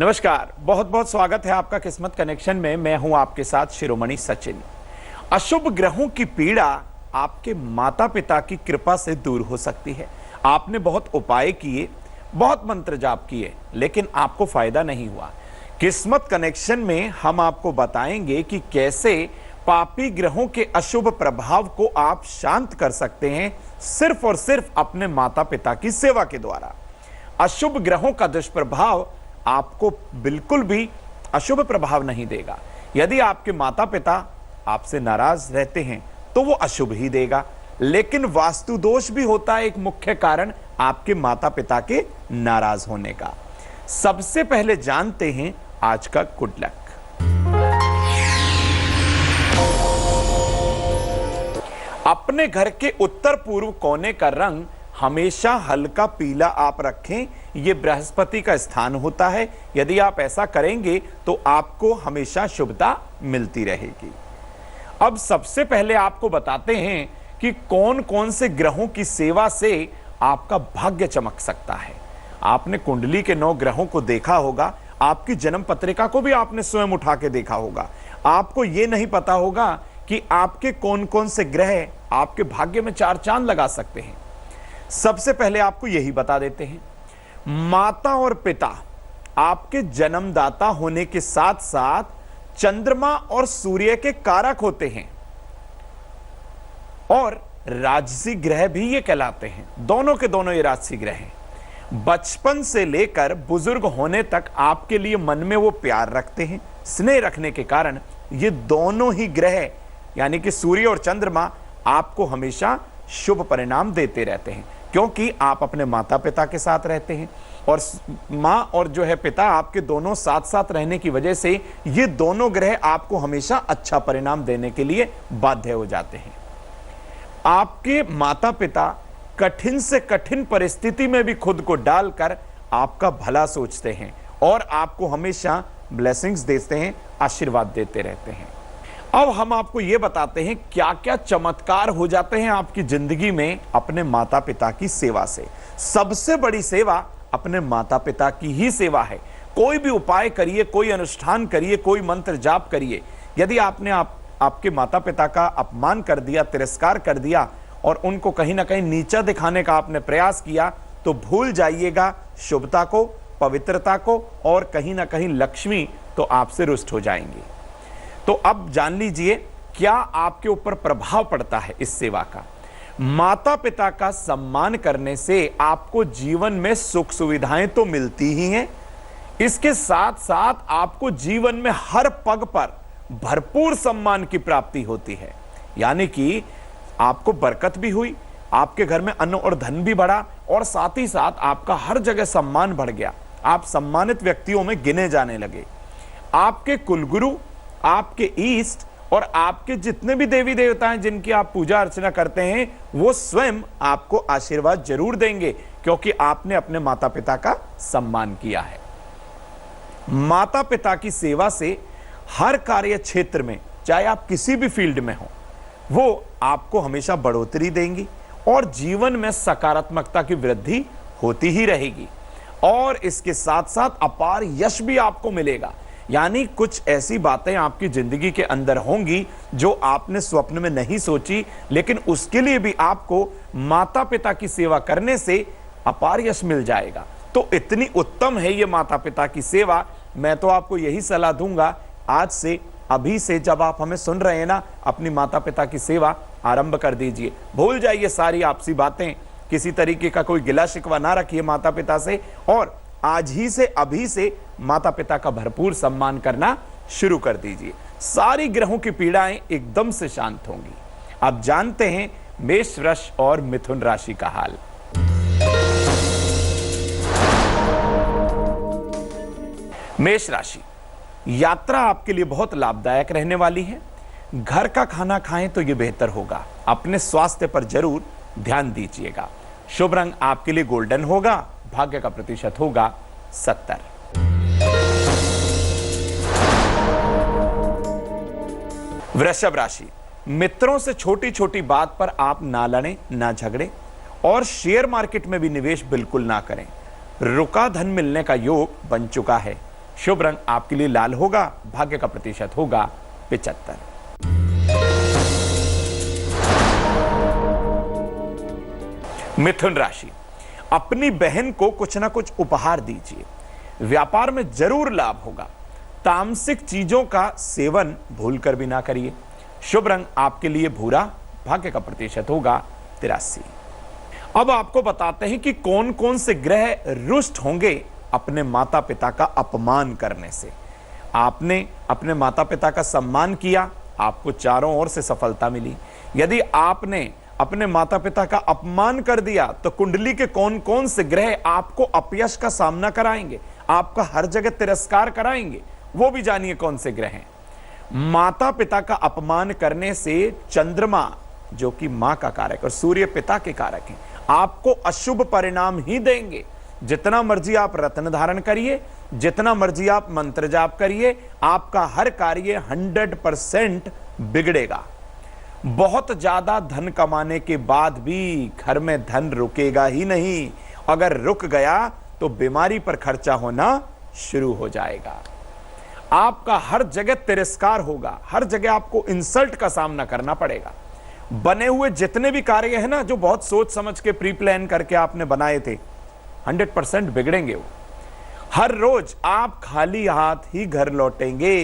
नमस्कार, बहुत बहुत स्वागत है आपका किस्मत कनेक्शन में। मैं हूं आपके साथ शिरोमणि सचिन। अशुभ ग्रहों की पीड़ा आपके माता पिता की कृपा से दूर हो सकती है। आपने बहुत उपाय किए, बहुत मंत्र जाप किए, लेकिन आपको फायदा नहीं हुआ। किस्मत कनेक्शन में हम आपको बताएंगे कि कैसे पापी ग्रहों के अशुभ प्रभाव को आप शांत कर सकते हैं, सिर्फ और सिर्फ अपने माता पिता की सेवा के द्वारा। अशुभ ग्रहों का दुष्प्रभाव आपको बिल्कुल भी अशुभ प्रभाव नहीं देगा। यदि आपके माता पिता आपसे नाराज रहते हैं तो वो अशुभ ही देगा, लेकिन वास्तु दोष भी होता है एक मुख्य कारण आपके माता पिता के नाराज होने का। सबसे पहले जानते हैं आज का गुड लक। अपने घर के उत्तर पूर्व कोने का रंग हमेशा हल्का पीला आप रखें, यह बृहस्पति का स्थान होता है। यदि आप ऐसा करेंगे तो आपको हमेशा शुभता मिलती रहेगी। अब सबसे पहले आपको बताते हैं कि कौन कौन से ग्रहों की सेवा से आपका भाग्य चमक सकता है। आपने कुंडली के 9 ग्रहों को देखा होगा, आपकी जन्म पत्रिका को भी आपने स्वयं उठा के देखा होगा। आपको यह नहीं पता होगा कि आपके कौन कौन से ग्रह आपके भाग्य में 4 चांद लगा सकते हैं। सबसे पहले आपको यही बता देते हैं, माता और पिता आपके जन्मदाता होने के साथ साथ चंद्रमा और सूर्य के कारक होते हैं और राजसी ग्रह भी ये कहलाते हैं। दोनों के दोनों ये राजसी ग्रह हैं। बचपन से लेकर बुजुर्ग होने तक आपके लिए मन में वो प्यार रखते हैं। स्नेह रखने के कारण ये दोनों ही ग्रह यानी कि सूर्य और चंद्रमा आपको हमेशा शुभ परिणाम देते रहते हैं, क्योंकि आप अपने माता पिता के साथ रहते हैं और मां और जो है पिता आपके दोनों साथ साथ रहने की वजह से ये दोनों ग्रह आपको हमेशा अच्छा परिणाम देने के लिए बाध्य हो जाते हैं। आपके माता पिता कठिन से कठिन परिस्थिति में भी खुद को डालकर आपका भला सोचते हैं और आपको हमेशा ब्लेसिंग्स देते हैं, आशीर्वाद देते रहते हैं। अब हम आपको यह बताते हैं क्या क्या चमत्कार हो जाते हैं आपकी जिंदगी में अपने माता पिता की सेवा से। सबसे बड़ी सेवा अपने माता पिता की ही सेवा है। कोई भी उपाय करिए, कोई अनुष्ठान करिए, कोई मंत्र जाप करिए, यदि आपने आपके माता पिता का अपमान कर दिया, तिरस्कार कर दिया और उनको कहीं ना कहीं नीचा दिखाने का आपने प्रयास किया, तो भूल जाइएगा शुभता को, पवित्रता को, और कहीं ना कहीं लक्ष्मी तो आपसे रुष्ट हो जाएंगी। तो अब जान लीजिए क्या आपके ऊपर प्रभाव पड़ता है इस सेवा का। माता पिता का सम्मान करने से आपको जीवन में सुख सुविधाएं तो मिलती ही हैं, इसके साथ साथ आपको जीवन में हर पग पर भरपूर सम्मान की प्राप्ति होती है। यानी कि आपको बरकत भी हुई, आपके घर में अन्न और धन भी बढ़ा और साथ ही साथ आपका हर जगह सम्मान बढ़ गया। आप सम्मानित व्यक्तियों में गिने जाने लगे। आपके कुलगुरु, आपके ईष्ट और आपके जितने भी देवी देवता हैं जिनकी आप पूजा अर्चना करते हैं, वो स्वयं आपको आशीर्वाद जरूर देंगे, क्योंकि आपने अपने माता पिता का सम्मान किया है। माता पिता की सेवा से हर कार्य क्षेत्र में, चाहे आप किसी भी फील्ड में हो, वो आपको हमेशा बढ़ोतरी देंगी और जीवन में सकारात्मकता की वृद्धि होती ही रहेगी। और इसके साथ साथ अपार यश भी आपको मिलेगा। यानी कुछ ऐसी बातें आपकी जिंदगी के अंदर होंगी जो आपने स्वप्न में नहीं सोची, लेकिन उसके लिए भी आपको माता पिता की सेवा करने से अपार यश मिल जाएगा। तो इतनी उत्तम है ये माता पिता की सेवा। मैं तो आपको यही सलाह दूंगा, आज से, अभी से जब आप हमें सुन रहे हैं ना, अपनी माता पिता की सेवा आरंभ कर दीजिए। भूल जाइए सारी आपसी बातें, किसी तरीके का कोई गिला शिकवा ना रखिए माता पिता से, और आज ही से, अभी से माता पिता का भरपूर सम्मान करना शुरू कर दीजिए। सारी ग्रहों की पीड़ाएं एकदम से शांत होंगी। अब जानते हैं मेष, वृष और मिथुन राशि का हाल। मेष राशि, यात्रा आपके लिए बहुत लाभदायक रहने वाली है। घर का खाना खाएं तो यह बेहतर होगा। अपने स्वास्थ्य पर जरूर ध्यान दीजिएगा। शुभ रंग आपके लिए गोल्डन होगा। भाग्य का प्रतिशत होगा 70। वृषभ राशि, मित्रों से छोटी छोटी बात पर आप ना लड़ें, ना झगड़ें और शेयर मार्केट में भी निवेश बिल्कुल ना करें। रुका धन मिलने का योग बन चुका है। शुभ रंग आपके लिए लाल होगा, भाग्य का प्रतिशत होगा 75। मिथुन राशि, अपनी बहन को कुछ ना कुछ उपहार दीजिए, व्यापार में जरूर लाभ होगा। तामसिक चीजों का सेवन भूलकर भी ना करिए। शुभ रंग आपके लिए भूरा, भाग्य का प्रतिशत होगा 83। अब आपको बताते हैं कि कौन कौन से ग्रह रुष्ट होंगे अपने माता पिता का अपमान करने से। आपने अपने माता पिता का सम्मान किया, आपको चारों ओर से सफलता मिली। यदि आपने अपने माता पिता का अपमान कर दिया तो कुंडली के कौन कौन से ग्रह आपको अपयश का सामना कराएंगे, आपका हर जगह तिरस्कार कराएंगे, वो भी जानिए कौन से ग्रह हैं। माता पिता का अपमान करने से चंद्रमा, जो कि मां का कारक और सूर्य पिता के कारक हैं, आपको अशुभ परिणाम ही देंगे। जितना मर्जी आप रत्न धारण करिए, जितना मर्जी आप मंत्र जाप करिए, आपका हर कार्य 100% बिगड़ेगा। बहुत ज्यादा धन कमाने के बाद भी घर में धन रुकेगा ही नहीं। अगर रुक गया तो बीमारी पर खर्चा होना शुरू हो जाएगा। आपका हर जगह तिरस्कार होगा, हर जगह आपको इंसल्ट का सामना करना पड़ेगा। बने हुए जितने भी कार्य है ना, जो बहुत सोच समझ के प्री प्लान करके आपने बनाए थे, 100% बिगड़ेंगे वो। हर रोज आप खाली हाथ ही घर लौटेंगे।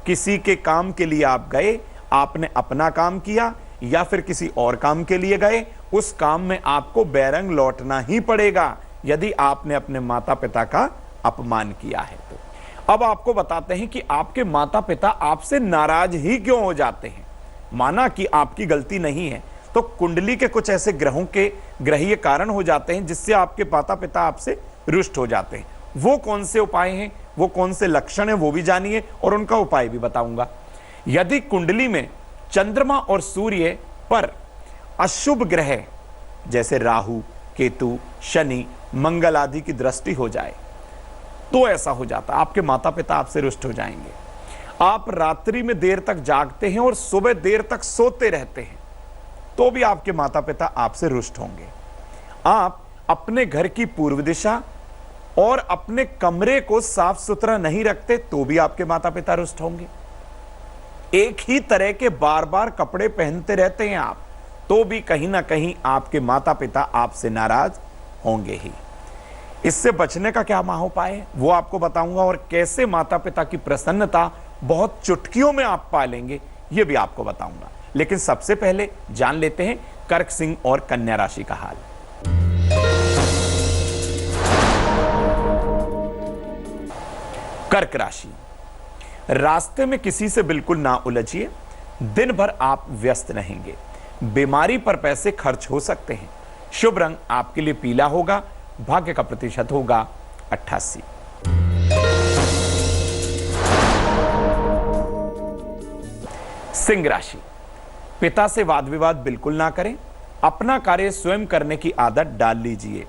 किसी के काम के लिए आप गए, आपने अपना काम किया या फिर किसी और काम के लिए गए, उस काम में आपको बेरंग लौटना ही पड़ेगा यदि आपने अपने माता पिता का अपमान किया है तो। अब आपको बताते हैं कि आपके माता पिता आपसे नाराज ही क्यों हो जाते हैं। माना कि आपकी गलती नहीं है, तो कुंडली के कुछ ऐसे ग्रहीय कारण हो जाते हैं जिससे आपके माता पिता आपसे रुष्ट हो जाते हैं। वो कौन से उपाय हैं, वो कौन से लक्षण हैं, वो भी जानिए और उनका उपाय भी बताऊंगा। यदि कुंडली में चंद्रमा और सूर्य पर अशुभ ग्रह जैसे राहु, केतु, शनि, मंगल आदि की दृष्टि हो जाए तो ऐसा हो जाता है, आपके माता पिता आपसे रुष्ट हो जाएंगे। आप रात्रि में देर तक जागते हैं और सुबह देर तक सोते रहते हैं तो भी आपके माता पिता आपसे रुष्ट होंगे। आप अपने घर की पूर्व दिशा और अपने कमरे को साफ सुथरा नहीं रखते तो भी आपके माता पिता रुष्ट होंगे। एक ही तरह के बार बार कपड़े पहनते रहते हैं आप तो भी कहीं ना कहीं आपके माता पिता आपसे नाराज होंगे ही। इससे बचने का क्या उपाय है वो आपको बताऊंगा, और कैसे माता पिता की प्रसन्नता बहुत चुटकियों में आप पालेंगे ये भी आपको बताऊंगा। लेकिन सबसे पहले जान लेते हैं कर्क, सिंह और कन्या राशि का हाल। कर्क राशि, रास्ते में किसी से बिल्कुल ना उलझिए। दिन भर आप व्यस्त रहेंगे, बीमारी पर पैसे खर्च हो सकते हैं। शुभ रंग आपके लिए पीला होगा, भाग्य का प्रतिशत होगा 88। सिंह राशि, पिता से वाद विवाद बिल्कुल ना करें, अपना कार्य स्वयं करने की आदत डाल लीजिए।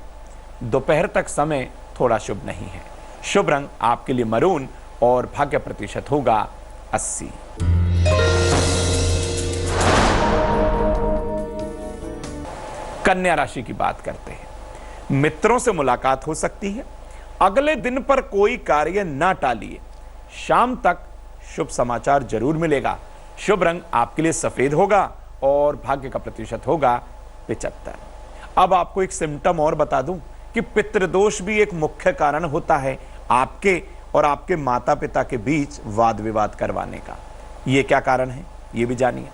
दोपहर तक समय थोड़ा शुभ नहीं है। शुभ रंग आपके लिए मरून और भाग्य प्रतिशत होगा 80। कन्या राशि की बात करते हैं। मित्रों से मुलाकात हो सकती है। अगले दिन पर कोई कार्य ना टालिए, शाम तक शुभ समाचार जरूर मिलेगा। शुभ रंग आपके लिए सफेद होगा और भाग्य का प्रतिशत होगा 75। अब आपको एक सिम्टम और बता दूं कि पितृदोष भी एक मुख्य कारण होता है आपके और आपके माता पिता के बीच वाद विवाद करवाने का। यह क्या कारण है ये भी जानिए।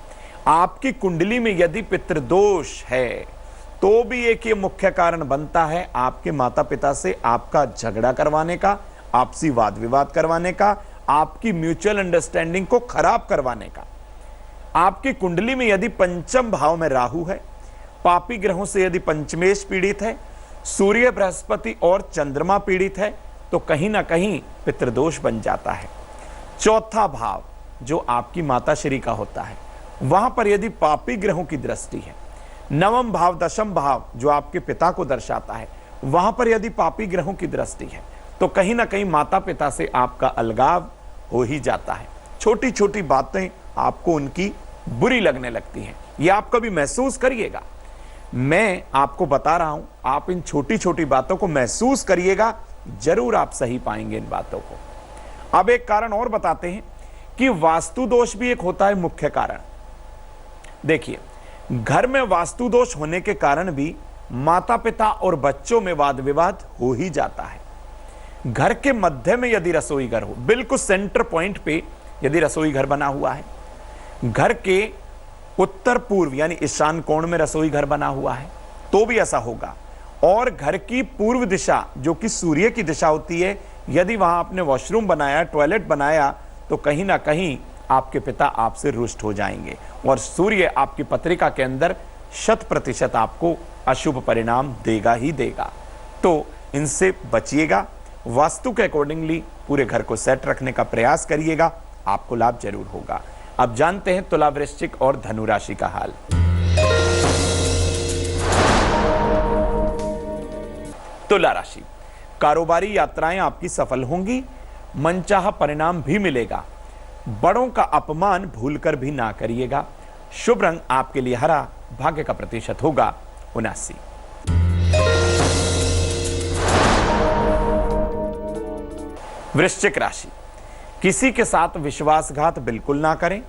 आपकी कुंडली में यदि पितृदोष है तो भी एक ये मुख्य कारण बनता है आपके माता पिता से आपका झगड़ा करवाने का, आपसी वाद विवाद करवाने का, आपकी म्यूचुअल अंडरस्टैंडिंग को खराब करवाने का। आपकी कुंडली में यदि पंचम भाव में राहु है, पापी ग्रहों से यदि पंचमेश पीड़ित है, सूर्य, बृहस्पति और चंद्रमा पीड़ित है तो कहीं ना कहीं पितृदोष बन जाता है। चौथा भाव जो आपकी माताश्री का होता है, वहां पर यदि पापी ग्रहों की दृष्टि है, नवम भाव, दशम भाव जो आपके पिता को दर्शाता है, वहां पर यदि पापी ग्रहों की दृष्टि है तो कहीं ना कहीं माता पिता से आपका अलगाव हो ही जाता है। छोटी छोटी बातें आपको उनकी बुरी लगने लगती हैं, ये आप कभी महसूस करिएगा। मैं आपको बता रहा हूं, आप इन छोटी छोटी बातों को महसूस करिएगा, जरूर आप सही पाएंगे इन बातों को। अब एक कारण और बताते हैं कि वास्तु दोष भी एक होता है मुख्य कारण। देखिए, घर में वास्तु दोष होने के कारण भी माता पिता और बच्चों में वाद विवाद हो ही जाता है। घर के मध्य में यदि रसोई घर हो, बिल्कुल सेंटर पॉइंट पे यदि रसोई घर बना हुआ है, घर के उत्तर पूर्व यानी ईशान कोण में रसोई घर बना हुआ है, तो भी ऐसा होगा। और घर की पूर्व दिशा जो कि सूर्य की दिशा होती है, यदि वहां आपने वॉशरूम बनाया, टॉयलेट बनाया, तो कहीं ना कहीं आपके पिता आपसे रुष्ट हो जाएंगे और सूर्य आपकी पत्रिका के अंदर 100% आपको अशुभ परिणाम देगा ही देगा। तो इनसे बचिएगा, वास्तु के अकॉर्डिंगली पूरे घर को सेट रखने का प्रयास करिएगा, आपको लाभ जरूर होगा। अब जानते हैं तुला, वृश्चिक और धनु राशि का हाल। तुला राशि, कारोबारी यात्राएं आपकी सफल होंगी, मनचाहा परिणाम भी मिलेगा। बड़ों का अपमान भूलकर भी ना करिएगा। शुभ रंग आपके लिए हरा, भाग्य का प्रतिशत होगा 79। वृश्चिक राशि, किसी के साथ विश्वासघात बिल्कुल ना करें,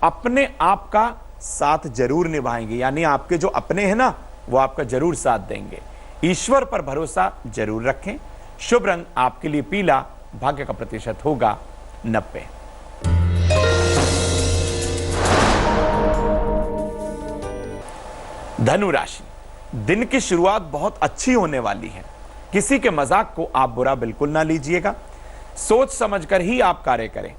अपने आप का साथ जरूर निभाएंगे, यानी आपके जो अपने हैं ना, वो आपका जरूर साथ देंगे। ईश्वर पर भरोसा जरूर रखें। शुभ रंग आपके लिए पीला, भाग्य का प्रतिशत होगा 90। धनु राशि, दिन की शुरुआत बहुत अच्छी होने वाली है। किसी के मजाक को आप बुरा बिल्कुल ना लीजिएगा। सोच समझकर ही आप कार्य करें।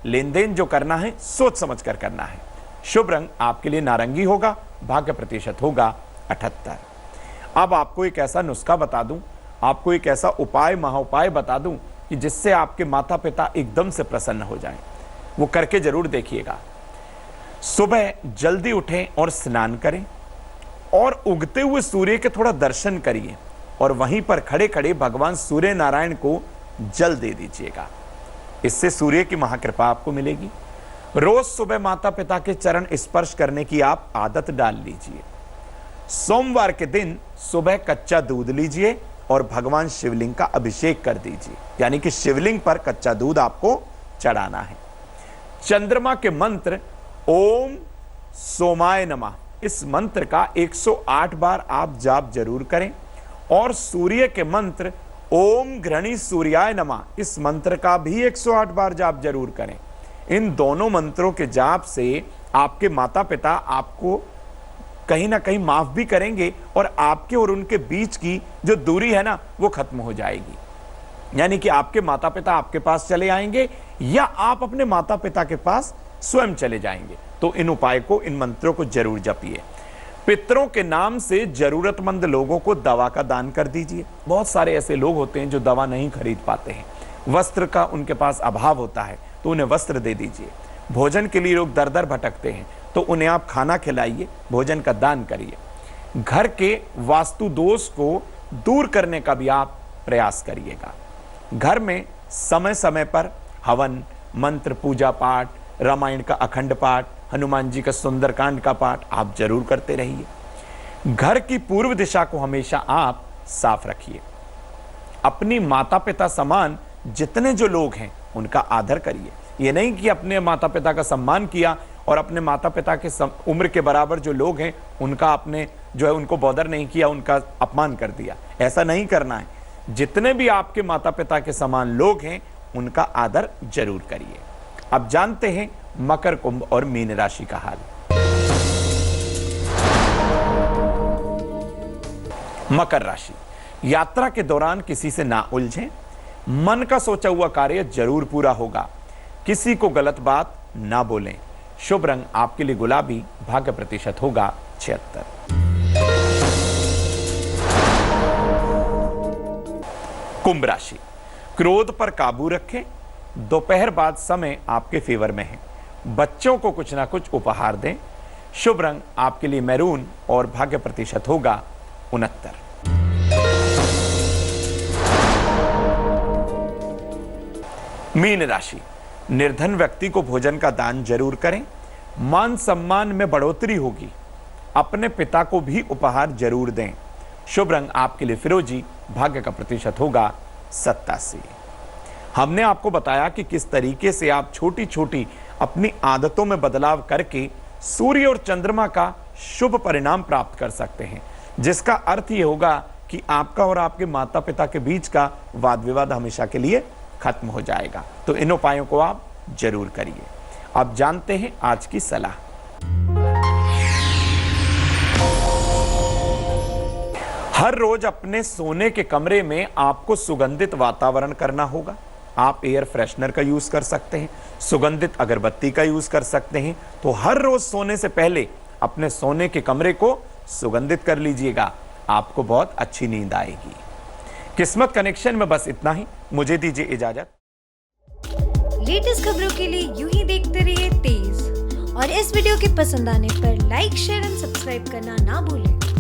लेन देन जो करना है सोच समझकर करना है। शुभ रंग आपके लिए नारंगी होगा, भाग्य प्रतिशत होगा 78। अब आपको एक ऐसा नुस्खा बता दूं, आपको एक ऐसा उपाय, महाउपाय बता दूं कि जिससे आपके माता पिता एकदम से प्रसन्न हो जाएं। वो करके जरूर देखिएगा। सुबह जल्दी उठें और स्नान करें और उगते हुए सूर्य के थोड़ा दर्शन करिए और वहीं पर खड़े खड़े भगवान सूर्य नारायण को जल दे दीजिएगा। इससे सूर्य की महाकृपा आपको मिलेगी। रोज सुबह माता पिता के चरण स्पर्श करने की आप आदत डाल लीजिए। सोमवार के दिन सुबह कच्चा दूध लीजिए और भगवान शिवलिंग का अभिषेक कर दीजिए, यानी कि शिवलिंग पर कच्चा दूध आपको चढ़ाना है। चंद्रमा के मंत्र ओम सोमाय नमः, इस मंत्र का 108 बार आप जाप जरूर करें और सूर्य के मंत्र ओम घृणी सूर्याय नमः, इस मंत्र का भी 108 बार जाप जरूर करें। इन दोनों मंत्रों के जाप से आपके माता पिता आपको कहीं ना कहीं माफ भी करेंगे और आपके और उनके बीच की जो दूरी है ना, वो खत्म हो जाएगी। यानी कि आपके माता पिता आपके पास चले आएंगे या आप अपने माता पिता के पास स्वयं चले जाएंगे। तो इन उपाय को, इन मंत्रों को जरूर जपिए। पितरों के नाम से जरूरतमंद लोगों को दवा का दान कर दीजिए। बहुत सारे ऐसे लोग होते हैं जो दवा नहीं खरीद पाते हैं, वस्त्र का उनके पास अभाव होता है, तो उन्हें वस्त्र दे दीजिए। भोजन के लिए लोग दर दर भटकते हैं, तो उन्हें आप खाना खिलाइए, भोजन का दान करिए। घर के वास्तु दोष को दूर करने का भी आप प्रयास करिएगा। घर में समय समय पर हवन, मंत्र, पूजा पाठ, रामायण का अखंड पाठ, हनुमान जी का सुंदरकांड का पाठ आप जरूर करते रहिए। घर की पूर्व दिशा को हमेशा आप साफ रखिए। अपनी माता पिता समान जितने जो लोग हैं उनका आदर करिए। ये नहीं कि अपने माता पिता का सम्मान किया और अपने माता पिता के उम्र के बराबर जो लोग हैं उनका आपने जो है उनको बॉदर नहीं किया, उनका अपमान कर दिया। ऐसा नहीं करना है। जितने भी आपके माता पिता के समान लोग हैं उनका आदर जरूर करिए। अब जानते हैं मकर, कुंभ और मीन राशि का हाल। मकर राशि, यात्रा के दौरान किसी से ना उलझें। मन का सोचा हुआ कार्य जरूर पूरा होगा। किसी को गलत बात ना बोलें। शुभ रंग आपके लिए गुलाबी, भाग्य प्रतिशत होगा 76। कुंभ राशि, क्रोध पर काबू रखें। दोपहर बाद समय आपके फेवर में है। बच्चों को कुछ ना कुछ उपहार दें। शुभ रंग आपके लिए मैरून और भाग्य प्रतिशत होगा 69। मीन राशि, निर्धन व्यक्ति को भोजन का दान जरूर करें। मान सम्मान में बढ़ोतरी होगी। अपने पिता को भी उपहार जरूर दें। शुभ रंग आपके लिए फिरोजी, भाग्य का प्रतिशत होगा 87। हमने आपको बताया कि किस तरीके से आप छोटी छोटी अपनी आदतों में बदलाव करके सूर्य और चंद्रमा का शुभ परिणाम प्राप्त कर सकते हैं, जिसका अर्थ ये होगा कि आपका और आपके माता पिता के बीच का वाद विवाद हमेशा के लिए खत्म हो जाएगा। तो इन उपायों को आप जरूर करिए। अब जानते हैं आज की सलाह। हर रोज अपने सोने के कमरे में आपको सुगंधित वातावरण करना होगा। आप एयर फ्रेशनर का यूज कर सकते हैं, सुगंधित अगरबत्ती का यूज कर सकते हैं। तो हर रोज सोने से पहले अपने सोने के कमरे को सुगंधित कर लीजिएगा, आपको बहुत अच्छी नींद आएगी। किस्मत कनेक्शन में बस इतना ही, मुझे दीजिए इजाजत। लेटेस्ट खबरों के लिए यूं ही देखते रहिए तेज, और इस वीडियो के पसंद आने पर लाइक, शेयर एंड सब्सक्राइब करना ना भूलें।